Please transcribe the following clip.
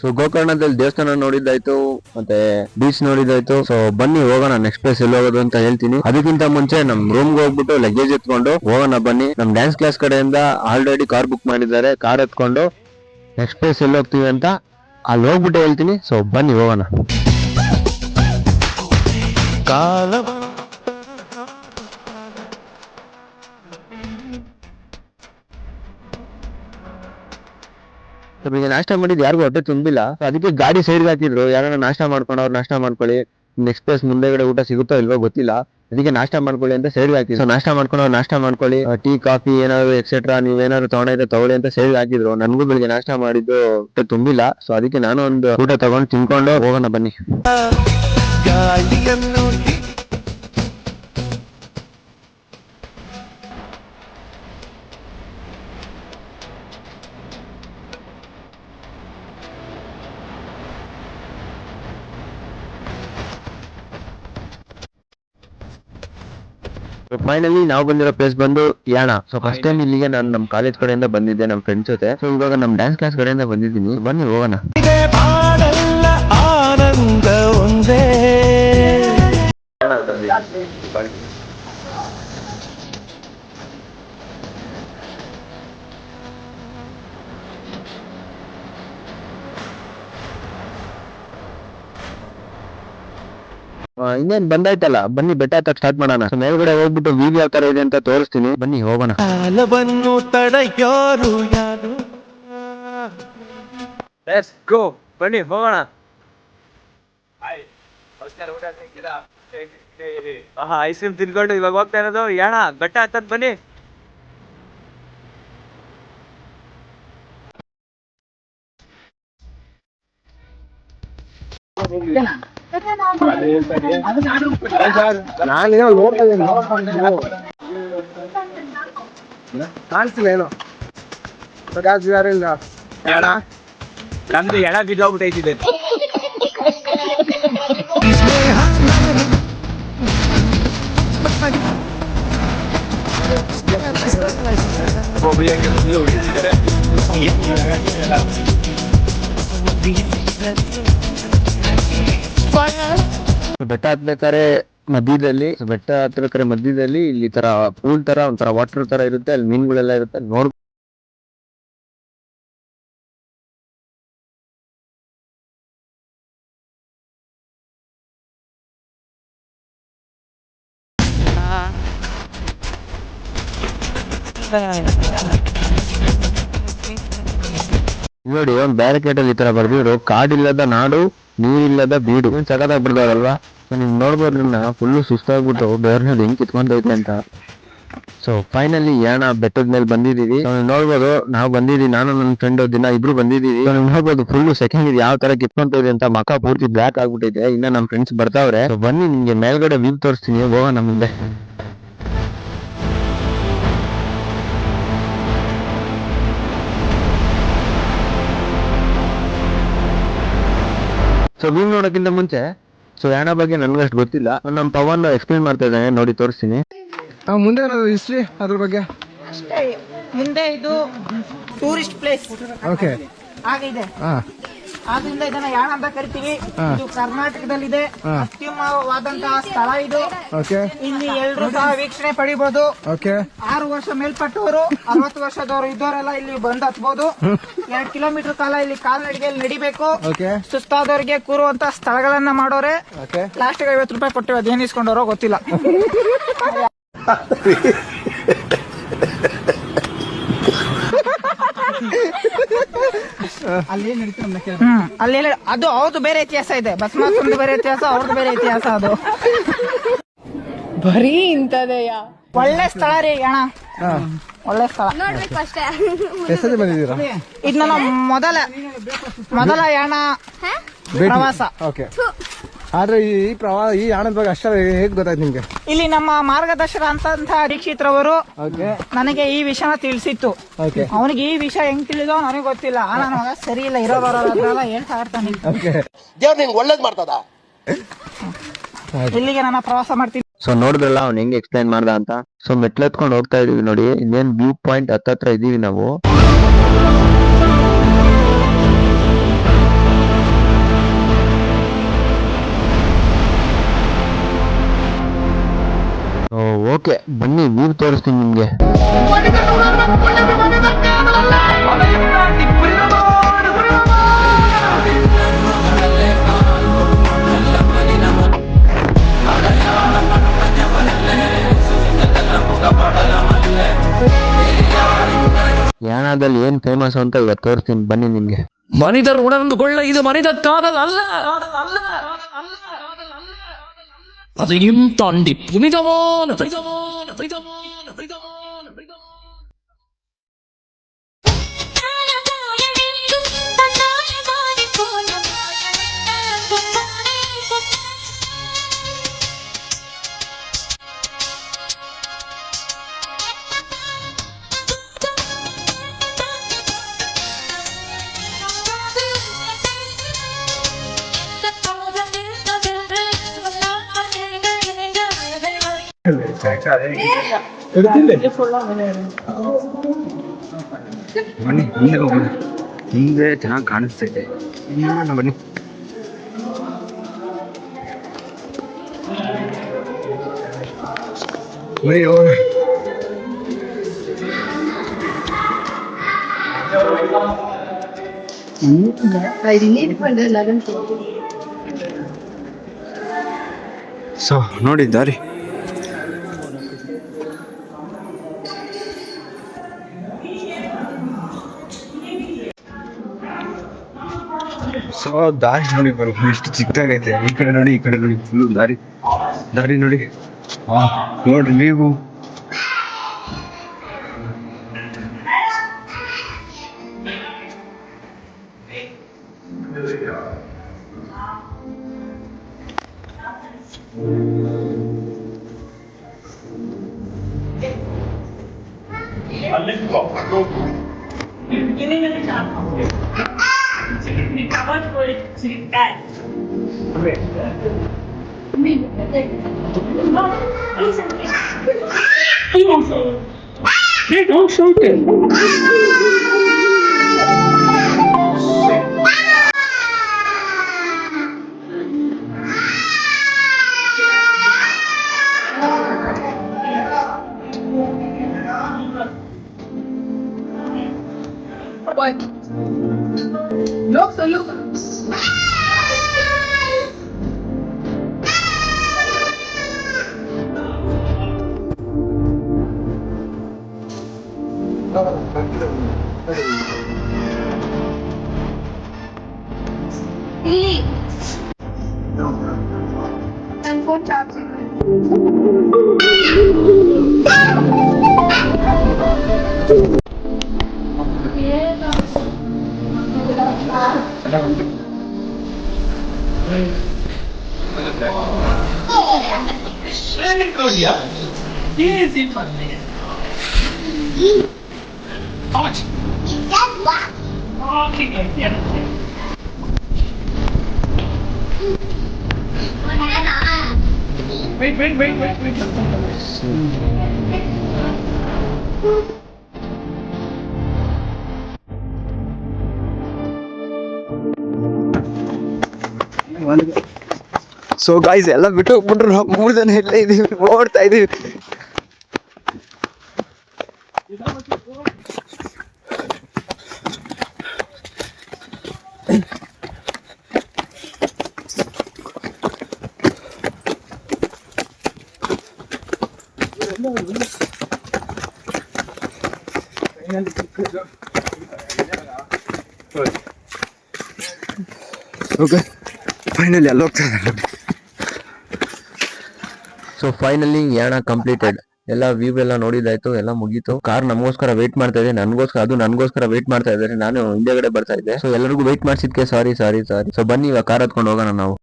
So ಗೋಕರ್ಣದಲ್ಲಿ ದೇವಸ್ಥಾನ ನೋಡಿದ್ದಾಯ್ತು, ಮತ್ತೆ ಬೀಚ್ ನೋಡಿದ್ದಾಯ್ತು. ಸೊ ಬನ್ನಿ ಹೋಗೋಣ, ನೆಕ್ಸ್ಟ್ ಪ್ಲೇಸ್ ಎಲ್ಲಿ ಹೋಗೋದು ಅಂತ ಹೇಳ್ತೀನಿ. ಅದಕ್ಕಿಂತ ಮುಂಚೆ ನಮ್ ರೂಮ್ ಹೋಗ್ಬಿಟ್ಟು ಲಗೇಜ್ ಎತ್ಕೊಂಡು ಹೋಗೋಣ ಬನ್ನಿ. ನಮ್ ಡ್ಯಾನ್ಸ್ ಕ್ಲಾಸ್ ಕಡೆಯಿಂದ ಆಲ್ರೆಡಿ ಕಾರ್ ಬುಕ್ ಮಾಡಿದ್ದಾರೆ. ಕಾರ್ ಎತ್ಕೊಂಡು ನೆಕ್ಸ್ಟ್ ಪ್ಲೇಸ್ ಎಲ್ಲಿ ಹೋಗ್ತೀವಿ ಅಂತ ಅಲ್ಲಿ ಹೋಗ್ಬಿಟ್ಟು ಹೇಳ್ತೀನಿ. ಸೊ ಬನ್ನಿ ಹೋಗೋಣ. ನಮಗೆ ನಾಷ್ಟ ಮಾಡಿದ್ ಯಾರಿಗೂ ಹೊಟ್ಟೆ ತುಂಬಿಲ್ಲ. ಅದಕ್ಕೆ ಗಾಡಿ ಸೈಡ್ಗೆ ಹಾಕಿದ್ರು. ಯಾರನ್ನ ನಾಷ್ಟ ಮಾಡ್ಕೊಂಡು ಅವ್ರು ನಾಷ್ಟ ಮಾಡ್ಕೊಳ್ಳಿ, ನೆಕ್ಸ್ಟ್ ಪ್ಲೇಸ್ ಮುಂದೆಗಡೆ ಊಟ ಸಿಗುತ್ತೋ ಇಲ್ವೋ ಗೊತ್ತಿಲ್ಲ, ಅದಕ್ಕೆ ನಾಷ್ಟ ಮಾಡ್ಕೊಳ್ಳಿ ಅಂತ ಸೈಡ್ಗೆ ಹಾಕಿದ್ರು. ಸೊ ನಾಷ್ಟ ಮಾಡ್ಕೊಂಡು ಅವ್ರು ನಾಷ್ಟ ಮಾಡ್ಕೊಳ್ಳಿ, ಟೀ ಕಾಫಿ ಏನಾದ್ರು ಎಕ್ಸೆಟ್ರಾ ನೀವೇನಾದ್ರು ತಗೊಂಡಿದ್ರೆ ತಗೊಳ್ಳಿ ಅಂತ ಸೈಡ್ಗೆ ಹಾಕಿದ್ರು. ನನ್ಗೂ ಬೆಳಿಗ್ಗೆ ನಾಷ್ಟ ಮಾಡಿದ್ದು ಹೊಟ್ಟೆ ತುಂಬಿಲ್ಲ. ಸೊ ಅದಕ್ಕೆ ನಾನು ಒಂದು ಊಟ ತಗೊಂಡು ತಿನ್ಕೊಂಡು ಹೋಗೋಣ ಬನ್ನಿ. ಫೈನಲಿ ನಾವು ಬಂದಿರೋ ಪ್ಲೇಸ್ ಬಂದು ಯಾಣ. ಸೊ ಫಸ್ಟ್ ಟೈಮ್ ಇಲ್ಲಿಗೆ ನಾನು ನಮ್ಮ ಕಾಲೇಜ್ ಕಡೆಯಿಂದ ಬಂದಿದ್ದೆ ನಮ್ಮ ಫ್ರೆಂಡ್ಸ್ ಜೊತೆ. ಸೊ ಇವಾಗ ನಮ್ಮ ಡ್ಯಾನ್ಸ್ ಕ್ಲಾಸ್ ಕಡೆಯಿಂದ ಬಂದಿದ್ದೀನಿ. ಬನ್ನಿ ಹೋಗೋಣ. ಆನಂದ ಒಂದೇ ಇನ್ನೇನ್ ಬಂದಾಯ್ತಲ್ಲ, ಬನ್ನಿ ಬೆಟ್ಟ ಹತ್ತಕ್ ಸ್ಟಾರ್ಟ್ ಮಾಡೋಣ. ಮೇಲ್ಗಡೆ ಹೋಗ್ಬಿಟ್ಟು ವ್ಯೂ ಯಾವ ತರ ಇದೆ ಅಂತ ತೋರಿಸ್ತೀನಿ, ಬನ್ನಿ ಹೋಗೋಣ. ಕಾಲವನ್ನು ತಡೆಯೋರು ಯಾರು? ಲೆಟ್ಸ್ ಗೋ, ಬನ್ನಿ ಹೋಗೋಣ. ಐಸ್ ಕ್ರೀಮ್ ತಿನ್ಕೊಂಡು ಇವಾಗ ಹೋಗ್ತಾ ಇರೋದು ಯಾಣ ಬೆಟ್ಟ ಹತ್ತದ್. ಬನ್ನಿ. ಕಾಣಿಸ್ತಿಲ್ಲ ಏನು ನಮ್ದು ಎಣ ಬಿದ್ದೋಗ್ಬಿಟ್ಟೈತಿದೆ. ಬೆಟ್ಟ ಹತ್ಬೇಕಾರೆ ಮಧ್ಯದಲ್ಲಿ, ಬೆಟ್ಟ ಹತ್ಬೇಕಾರೆ ಮಧ್ಯದಲ್ಲಿ ಇಲ್ಲಿ ತರ ಪೂಲ್ ತರ ಒಂಥರ ವಾಟರ್ ತರ ಇರುತ್ತೆ. ಅಲ್ಲಿ ಮೀನುಗಳೆಲ್ಲ ಇರುತ್ತೆ. ನೋಡ್ ನೋಡಿ, ಒಂದ್ ಬ್ಯಾರಿಕೇಡ್ ಅಲ್ಲಿ ಈ ತರ ಬರ್ದಿದ್ರು, ಕಾಡಿಲ್ಲದ ನಾಡು, ನೀರಿಲ್ಲದ ಬೀಡು. ಸಖತ್ತಾಗಿ ಬರ್ದವ್ರಲ್ವಾ? ನಿಮ್ ನೋಡ್ಬೋದು, ಫುಲ್ ಸುಸ್ತಾಗ್ಬಿಟ್ಟು ಬೇರ್ನಲ್ಲಿ ಹೆಂಗ್ ಕಿತ್ಕೊಂಡೈತೆ ಅಂತ. ಸೊ ಫೈನಲಿ ಯಾಣ ಬೆಟ್ಟದ ಮೇಲೆ ಬಂದಿದೀವಿ. ನೋಡ್ಬೋದು, ನಾವು ಬಂದಿದೀವಿ, ನಾನು ನನ್ನ ಫ್ರೆಂಡ್ ದಿನ ಇಬ್ರು ಬಂದಿದೀವಿ. ನೋಡ್ಬೋದು ಫುಲ್ ಸೆಕೆಂಡ್ ಯಾವ ತರ ಕಿತ್ಕೊಂತೈತೆ ಅಂತ. ಮಕ ಪೂರ್ತಿ ಬ್ಲಾಕ್ ಆಗ್ಬಿಟ್ಟೈತೆ. ಇನ್ನ ನಮ್ ಫ್ರೆಂಡ್ಸ್ ಬರ್ತಾವ್ರೆ. ಬನ್ನಿ ನಿಮ್ಗೆ ಮೇಲ್ಗಡೆ ವ್ಯೂ ತೋರಿಸ್ತೀನಿ, ಹೋಗೋಣ ಮುಂದೆ. ಸೊ ವ್ಯೂ ನೋಡೋಕ್ಕಿಂತ ಮುಂಚೆ ಯಾಣ ಬಗ್ಗೆ ನನ್ಗಷ್ಟು ಗೊತ್ತಿಲ್ಲ. ನಮ್ಮ ಪವನ್ ಎಕ್ಸ್ಪ್ಲೇನ್ ಮಾಡ್ತಾ ಇದ್ದಾನೆ, ನೋಡಿ ತೋರಿಸ್ತೀನಿ. ಮುಂದೆ ಹಿಸ್ಟ್ರಿ ಅದ್ರ ಬಗ್ಗೆ ಮುಂದೆ ಇದು ಟೂರಿಸ್ಟ್ ಪ್ಲೇಸ್ ಓಕೆ ಆಗಿದೆ. ಆದ್ರಿಂದ ಇದನ್ನ ಯಾಣ ಅಂತ ಕರಿತೀವಿ. ಇದು ಕರ್ನಾಟಕದಲ್ಲಿದೆ, ಅತ್ಯುತ್ತಮವಾದಂತಹ ಸ್ಥಳ ಇದು. ಇಲ್ಲಿ ಎಲ್ರು ಸಹ ವೀಕ್ಷಣೆ ಪಡಿಬಹುದು. 6 ವರ್ಷ ಮೇಲ್ಪಟ್ಟವರು, 60 ವರ್ಷದವರು ಇದ್ದವರೆಲ್ಲ ಇಲ್ಲಿ ಬಂದು ಹತ್ಬಹುದು. 2 ಕಿಲೋಮೀಟರ್ ಕಾಲ ಇಲ್ಲಿ ಕಾಲ್ನಡಿಗೆಯಲ್ಲಿ ನಡಿಬೇಕು. ಸುಸ್ತಾದವರಿಗೆ ಕೂರುವಂತ ಸ್ಥಳಗಳನ್ನ ಮಾಡೋರೆ. ಲಾಸ್ಟ್ 50 ರೂಪಾಯಿ ಕೊಟ್ಟಿವಿ, ಅದೇನ್ ಇಸ್ಕೊಂಡವ್ರೋ ಗೊತ್ತಿಲ್ಲ. ಅಲ್ಲಿ ಅದು ಅವ್ರದ್ದು ಬೇರೆ ಇತಿಹಾಸ ಇದೆ. ಭಸ್ಮಾಸುರದ್ದು ಬೇರೆ ಇತಿಹಾಸ, ಅವ್ರದ್ದು ಬೇರೆ ಇತಿಹಾಸ. ಅದು ಬರೀ ಇಂತದೆಯಾ? ಒಳ್ಳೆ ಸ್ಥಳ ರೀ ಅಣ್ಣ, ಒಳ್ಳೆ ಸ್ಥಳ. ಇದು ನನ್ನ ಮೊದಲ ಯಾಣ ಪ್ರವಾಸ. ಆದ್ರೆ ಈ ಯಾಣದ ಬಗ್ಗೆ ಅಷ್ಟ ಹೇಗ್ ಗೊತ್ತಾಯ್ತು ನಿಮ್ಗೆ? ಇಲ್ಲಿ ನಮ್ಮ ಮಾರ್ಗದರ್ಶನ ಅಂತ ದೀಕ್ಷಿತ್ರವರು ನನಗೆ ಈ ವಿಷಯ ತಿಳಿಸಿತ್ತು. ಅವನಿಗೆ ಈ ವಿಷಯ ಹೆಂಗ್ ತಿಳಿದೋ ನನಗೆ ಗೊತ್ತಿಲ್ಲ. ನಾನು ಸರಿ ಇಲ್ಲ, ಇರೋ ಬರೋದ್ರೆಲ್ಲ ಹೇಳ್ತಾ ಇರ್ತಾನೆ. ಒಳ್ಳೇದ್ ಮಾಡ್ತದ. ಇಲ್ಲಿಗೆ ನನ್ನ ಪ್ರವಾಸ ಮಾಡ್ತೀನಿ. ಸೊ ನೋಡಿದ್ರಲ್ಲ ಅವ್ನು ಹೆಂಗ್ ಎಕ್ಸ್ಪ್ಲೈನ್ ಮಾಡ್ದ ಅಂತ. ಸೊ ಮೆಟ್ಲೆತ್ಕೊಂಡು ಹೋಗ್ತಾ ಇದೀವಿ ನೋಡಿ. ಇನ್ನೇನ್ ವ್ಯೂ ಪಾಯಿಂಟ್ ಹತ್ತತ್ರ ಇದೀವಿ ನಾವು. ಓಕೆ ಬನ್ನಿ ವ್ಯೂ ತೋರಿಸ್ತೀನಿ ನಿಮ್ಗೆ. ಯಾಣದಲ್ಲಿ ಏನ್ ಫೇಮಸ್ ಅಂತ ಇವತ್ತು ತೋರಿಸ್ತೀನಿ ಬನ್ನಿ ನಿಮ್ಗೆ. மனிதர் உணர்ந்து கொள்ள இது மனித காதல் அல்ல, அதையும் தாண்டி புனிதமான ಬನ್ನಿ ಮುಂದೆ ಹೋಗೋಣ. ಹಿಂದೆ ಚೆನ್ನಾಗಿ ಕಾಣಿಸ್ತೈತೆ. ಬನ್ನಿ. ಸೊ ನೋಡಿ ದಾರಿ. ಸೊ ದಾರಿ ನೋಡಿ ಬರು ಎಷ್ಟು ಚಿಕ್ಕದಾಗೈತೆ. ಈ ಕಡೆ ನೋಡಿ, ಈ ಕಡೆ ನೋಡಿ, ಫುಲ್ ದಾರಿ ನೋಡಿ. ನೋಡ್ರಿ ನೀವು. Hey, don't shoot him. What? Look, look. Hey. I'm phone charging. Wait. So guys ಎಲ್ಲ ಬಿಟ್ಟು ಹೋಗ್ಬಿಟ್ರು. ನಾವು 3 ಜನ ಇಲ್ಲೇ ಇದೀವಿ, ಓಡ್ತಾ ಇದೀವಿ. ಓಕೆ ಫೈನಲಿ ಅಲ್ಲಿ ಹೋಗ್ತಾ ಇದ್ದಾರೆ. So finally Yana completed. ಎಲ್ಲ ವ್ಯೂ ಎಲ್ಲ ನೋಡಿದಾಯ್ತು, ಎಲ್ಲ ಮುಗೀತು. ಕಾರ್ ನಮಗೋಸ್ಕರ ವೇಟ್ ಮಾಡ್ತಾ ಇದೆ, ನನ್ಗೋಸ್ಕರ ವೇಟ್ ಮಾಡ್ತಾ ಇದ್ದಾರೆ. ನಾನು ಹಿಂದೆಗಡೆ ಬರ್ತಾ ಇದ್ದೆ. ಸೊ ಎಲ್ಲರಿಗೂ ವೇಟ್ ಮಾಡಿಸಿದ್ಕೆ ಸಾರಿ. ಸೊ ಬನ್ನಿ ಇವಾಗ ಕಾರ್ ಹತ್ಕೊಂಡು ಹೋಗೋಣ ನಾವು.